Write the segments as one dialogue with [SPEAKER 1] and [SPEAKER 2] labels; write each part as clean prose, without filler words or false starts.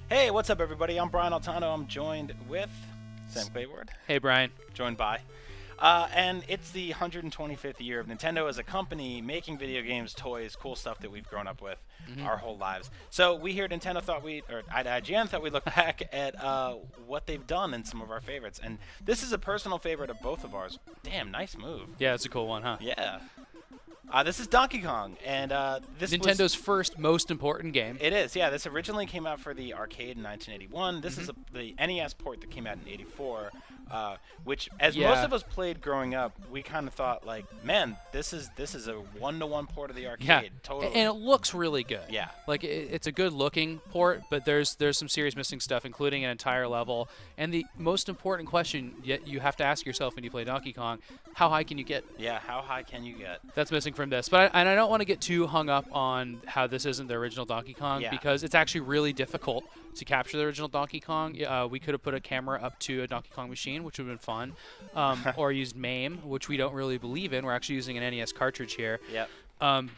[SPEAKER 1] Hey, what's up, everybody? I'm Brian Altano. I'm joined with Sam Clayward.
[SPEAKER 2] Hey, Brian.
[SPEAKER 1] Joined by. And it's the 125th year of Nintendo as a company making video games, toys, cool stuff that we've grown up with our whole lives. So we here at Nintendo at IGN thought we'd look back at what they've done in some of our favorites. And this is a personal favorite of both of ours. Damn, nice move.
[SPEAKER 2] Yeah, it's a cool one, huh?
[SPEAKER 1] Yeah. This is Donkey Kong, and this
[SPEAKER 2] Nintendo first most important game.
[SPEAKER 1] It is, yeah. This originally came out for the arcade in 1981. This is the NES port that came out in '84, which, as most of us played growing up, we kind of thought like, man, this is a one-to-one port of the arcade.
[SPEAKER 2] Yeah,
[SPEAKER 1] totally.
[SPEAKER 2] and it looks really good.
[SPEAKER 1] Yeah,
[SPEAKER 2] like it's a good-looking port, but there's some serious missing stuff, including an entire level. And the most important question you have to ask yourself when you play Donkey Kong: how high can you get?
[SPEAKER 1] Yeah, how high can you get?
[SPEAKER 2] That's missing from this. But I don't want to get too hung up on how this isn't the original Donkey Kong, because it's actually really difficult to capture the original Donkey Kong. We could have put a camera up to a Donkey Kong machine, which would have been fun, or used MAME, which we don't really believe in. We're actually using an NES cartridge here.
[SPEAKER 1] Yep.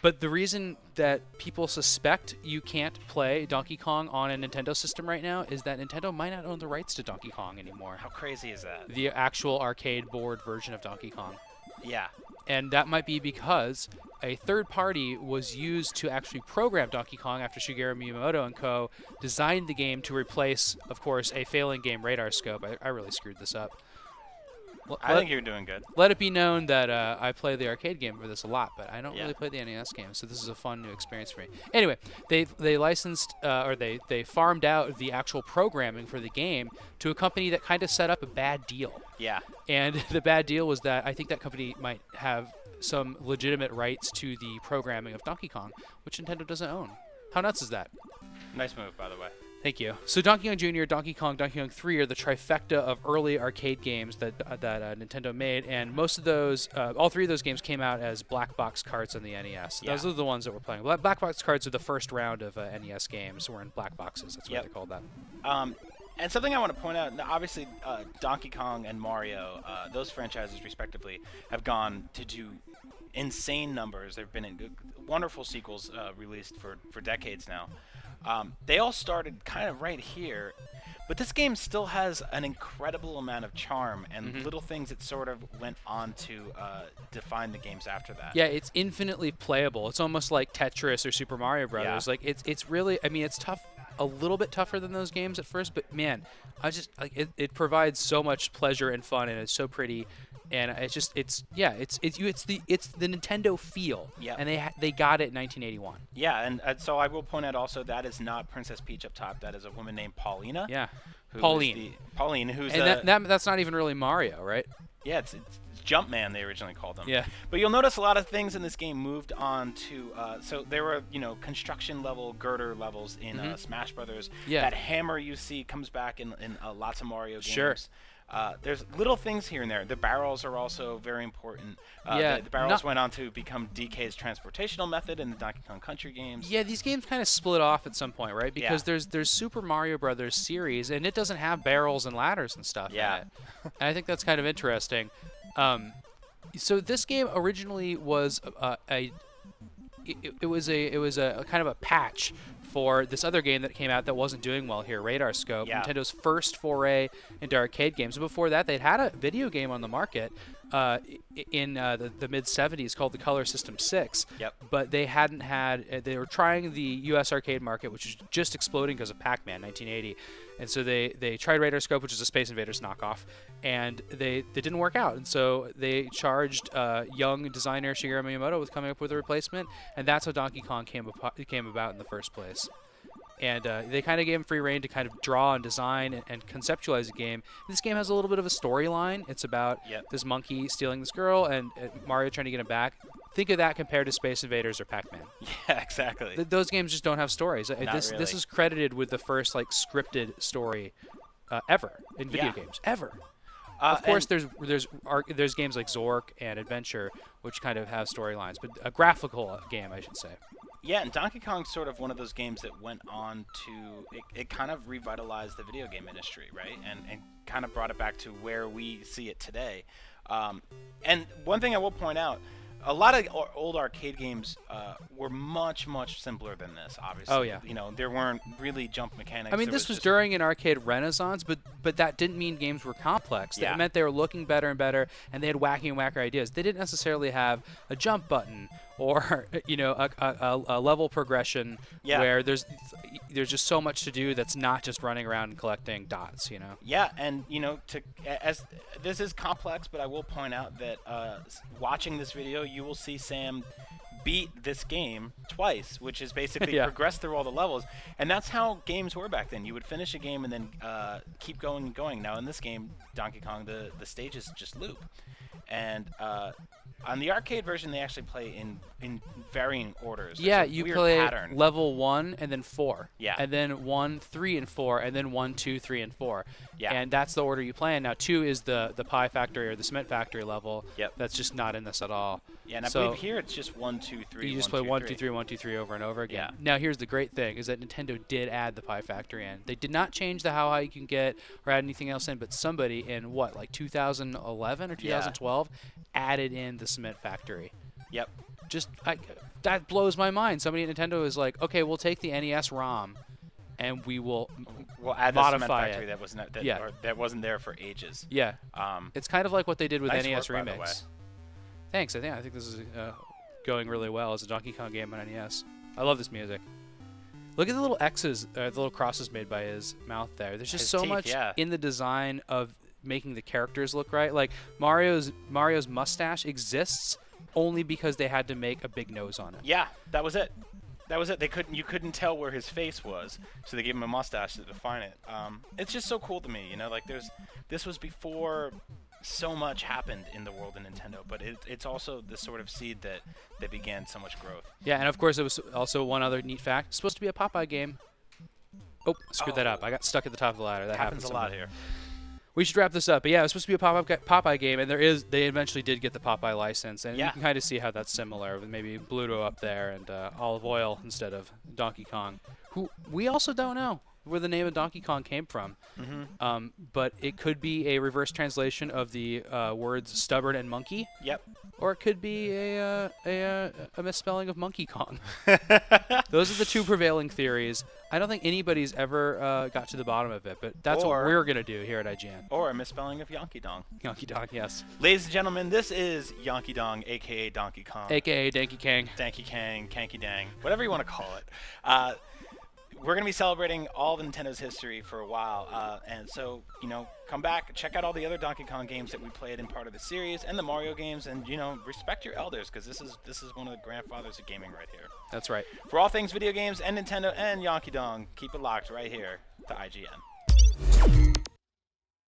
[SPEAKER 2] But the reason that people suspect you can't play Donkey Kong on a Nintendo system right now is that Nintendo might not own the rights to Donkey Kong anymore.
[SPEAKER 1] How crazy is that?
[SPEAKER 2] The actual arcade board version of Donkey Kong.
[SPEAKER 1] Yeah.
[SPEAKER 2] And that might be because a third party was used to actually program Donkey Kong after Shigeru Miyamoto and co. designed the game to replace, of course, a failing game, Radar Scope. I really screwed this up.
[SPEAKER 1] I think you're doing good.
[SPEAKER 2] Let it be known that I play the arcade game for this a lot, but I don't really play the NES game, so this is a fun new experience for me. Anyway, they licensed or they farmed out the actual programming for the game to a company that kind of set up a bad deal.
[SPEAKER 1] Yeah.
[SPEAKER 2] And the bad deal was that I think that company might have some legitimate rights to the programming of Donkey Kong, which Nintendo doesn't own. How nuts is that?
[SPEAKER 1] Nice move, by the way.
[SPEAKER 2] Thank you. So Donkey Kong Jr., Donkey Kong 3 are the trifecta of early arcade games that Nintendo made, and most of those, all three of those games came out as black box carts on the NES.
[SPEAKER 1] Yeah.
[SPEAKER 2] Those are the ones that we're playing. Black box carts are the first round of NES games. We're in black boxes. That's why they're called that.
[SPEAKER 1] And something I want to point out, obviously Donkey Kong and Mario, those franchises respectively, have gone to do insane numbers. There have been wonderful sequels released for decades now. They all started kind of right here, but this game still has an incredible amount of charm and little things that sort of went on to define the games after that.
[SPEAKER 2] Yeah, it's infinitely playable. It's almost like Tetris or Super Mario Brothers.
[SPEAKER 1] Yeah.
[SPEAKER 2] Like it's really, I mean, it's tough, a little bit tougher than those games at first, but man, I just like it provides so much pleasure and fun, and it's so pretty. And it's the Nintendo feel, and they got it in 1981.
[SPEAKER 1] Yeah, and so I will point out also that is not Princess Peach up top. That is a woman named Paulina.
[SPEAKER 2] Yeah,
[SPEAKER 1] Pauline, who's
[SPEAKER 2] that's not even really Mario, right?
[SPEAKER 1] Yeah, it's Jumpman they originally called him.
[SPEAKER 2] Yeah.
[SPEAKER 1] But you'll notice a lot of things in this game moved on to so there were construction level girder levels in Smash Brothers.
[SPEAKER 2] Yeah.
[SPEAKER 1] That hammer you see comes back in lots of Mario games.
[SPEAKER 2] Sure.
[SPEAKER 1] There's little things here and there. The barrels are also very important.
[SPEAKER 2] Yeah,
[SPEAKER 1] the barrels went on to become DK's transportational method in the Donkey Kong Country games.
[SPEAKER 2] Yeah, these games kind of split off at some point, right? Because there's Super Mario Brothers series, and it doesn't have barrels and ladders and stuff in it. And I think that's kind of interesting. So this game originally was it was a kind of a patch for this other game that came out that wasn't doing well here, Radar Scope, Nintendo's first foray into arcade games. And before that, they'd had a video game on the market in the mid-'70s called the Color System 6.
[SPEAKER 1] Yep.
[SPEAKER 2] But they hadn't had, they were trying the U.S. arcade market, which was just exploding because of Pac-Man 1980. And so they tried Radar Scope, which is a Space Invaders knockoff, and they didn't work out. And so they charged young designer Shigeru Miyamoto with coming up with a replacement, and that's how Donkey Kong came about in the first place. And they kind of gave him free reign to kind of draw and design and conceptualize the game. This game has a little bit of a storyline. It's about this monkey stealing this girl and Mario trying to get him back. Think of that compared to Space Invaders or Pac-Man.
[SPEAKER 1] Yeah, exactly.
[SPEAKER 2] Those games just don't have stories. This is credited with the first like scripted story ever in video games ever. Of course, there's games like Zork and Adventure, which kind of have storylines, but a graphical game, I should say.
[SPEAKER 1] Yeah, and Donkey Kong's sort of one of those games that went on to it kind of revitalized the video game industry, right? And kind of brought it back to where we see it today. And one thing I will point out, a lot of old arcade games were much simpler than this. Obviously,
[SPEAKER 2] Oh, yeah.
[SPEAKER 1] you know, there weren't really jump mechanics.
[SPEAKER 2] I mean,
[SPEAKER 1] There
[SPEAKER 2] this was
[SPEAKER 1] just-
[SPEAKER 2] during an arcade renaissance, but that didn't mean games were complex.
[SPEAKER 1] Yeah.
[SPEAKER 2] It meant they were looking better and better, and they had wacky and wacker ideas. They didn't necessarily have a jump button or you know a level progression
[SPEAKER 1] Yeah.
[SPEAKER 2] where there's just so much to do that's not just running around and collecting dots. You know.
[SPEAKER 1] Yeah, and you know, as this is complex, but I will point out that watching this video, you will see Sam beat this game twice, which is basically
[SPEAKER 2] Yeah.
[SPEAKER 1] progress through all the levels, and that's how games were back then. You would finish a game and then keep going and going. Now in this game, Donkey Kong, the stages just loop, and on the arcade version, they actually play in varying orders. There's
[SPEAKER 2] Yeah,
[SPEAKER 1] a
[SPEAKER 2] you
[SPEAKER 1] weird
[SPEAKER 2] play
[SPEAKER 1] pattern.
[SPEAKER 2] level 1 and then 4.
[SPEAKER 1] Yeah.
[SPEAKER 2] And then 1, 3, and 4, and then 1, 2, 3, and 4.
[SPEAKER 1] Yeah.
[SPEAKER 2] And that's the order you play in. Now 2 is the pie factory or the cement factory level.
[SPEAKER 1] Yep.
[SPEAKER 2] That's just not in this at all.
[SPEAKER 1] Yeah, and I
[SPEAKER 2] So
[SPEAKER 1] believe here it's just 1, 2, 3.
[SPEAKER 2] you just play 1, 2, 3, 1, 2, 3 over and over again.
[SPEAKER 1] Yeah.
[SPEAKER 2] Now here's the great thing is that Nintendo did add the pie factory in. They did not change the how high you can get or add anything else in, but somebody in what, like 2011 or 2012 added in the cement factory.
[SPEAKER 1] Yep.
[SPEAKER 2] Just that blows my mind. Somebody at Nintendo is like, okay, we'll take the NES ROM, and we will
[SPEAKER 1] We'll add the cement
[SPEAKER 2] modify
[SPEAKER 1] factory
[SPEAKER 2] it.
[SPEAKER 1] that wasn't
[SPEAKER 2] Yeah.
[SPEAKER 1] that wasn't there for ages.
[SPEAKER 2] Yeah, it's kind of like what they did with
[SPEAKER 1] Nice
[SPEAKER 2] NES
[SPEAKER 1] work, by the way.
[SPEAKER 2] Remix. Thanks. I think this is going really well as a Donkey Kong game on NES. I love this music. Look at the little X's, the little crosses made by his mouth there. There's just
[SPEAKER 1] His
[SPEAKER 2] so
[SPEAKER 1] teeth,
[SPEAKER 2] much
[SPEAKER 1] yeah.
[SPEAKER 2] in the design of making the characters look right. Like Mario's mustache exists only because they had to make a big nose on it.
[SPEAKER 1] Yeah, that was it. That was it. You couldn't tell where his face was, so they gave him a mustache to define it. It's just so cool to me, you know. Like this was before so much happened in the world of Nintendo, but it's also the sort of seed that began so much growth.
[SPEAKER 2] Yeah, and of course it was also one other neat fact. It's supposed to be a Popeye game. Oh, screwed that up. I got stuck at the top of the ladder. That
[SPEAKER 1] happens a lot
[SPEAKER 2] sometimes.
[SPEAKER 1] here.
[SPEAKER 2] We should wrap this up. But yeah, it was supposed to be a Popeye game, and they eventually did get the Popeye license, and
[SPEAKER 1] Yeah.
[SPEAKER 2] you can kind of see how that's similar with maybe Bluto up there and Olive Oil instead of Donkey Kong, who we also don't know where the name of Donkey Kong came from. But it could be a reverse translation of the words stubborn and monkey,
[SPEAKER 1] Yep.
[SPEAKER 2] or it could be a misspelling of Monkey Kong. Those are the two prevailing theories. I don't think anybody's ever got to the bottom of it, but that's what
[SPEAKER 1] Or-
[SPEAKER 2] we're going to do here at IGN.
[SPEAKER 1] Or a misspelling of Yankee Dong.
[SPEAKER 2] Yankee Dog, yes.
[SPEAKER 1] Ladies and gentlemen, this is Yankee Dong, aka Donkey Kong.
[SPEAKER 2] AKA Danky Kang.
[SPEAKER 1] Danky Kang, Kanky Dang, whatever you want to call it. We're going to be celebrating all of Nintendo's history for a while, and so, you know, come back, check out all the other Donkey Kong games that we played in part of the series, and the Mario games, and, you know, respect your elders, because this is one of the grandfathers of gaming right here.
[SPEAKER 2] That's right.
[SPEAKER 1] For all things video games and Nintendo and Yankee Dong, keep it locked right here to IGN.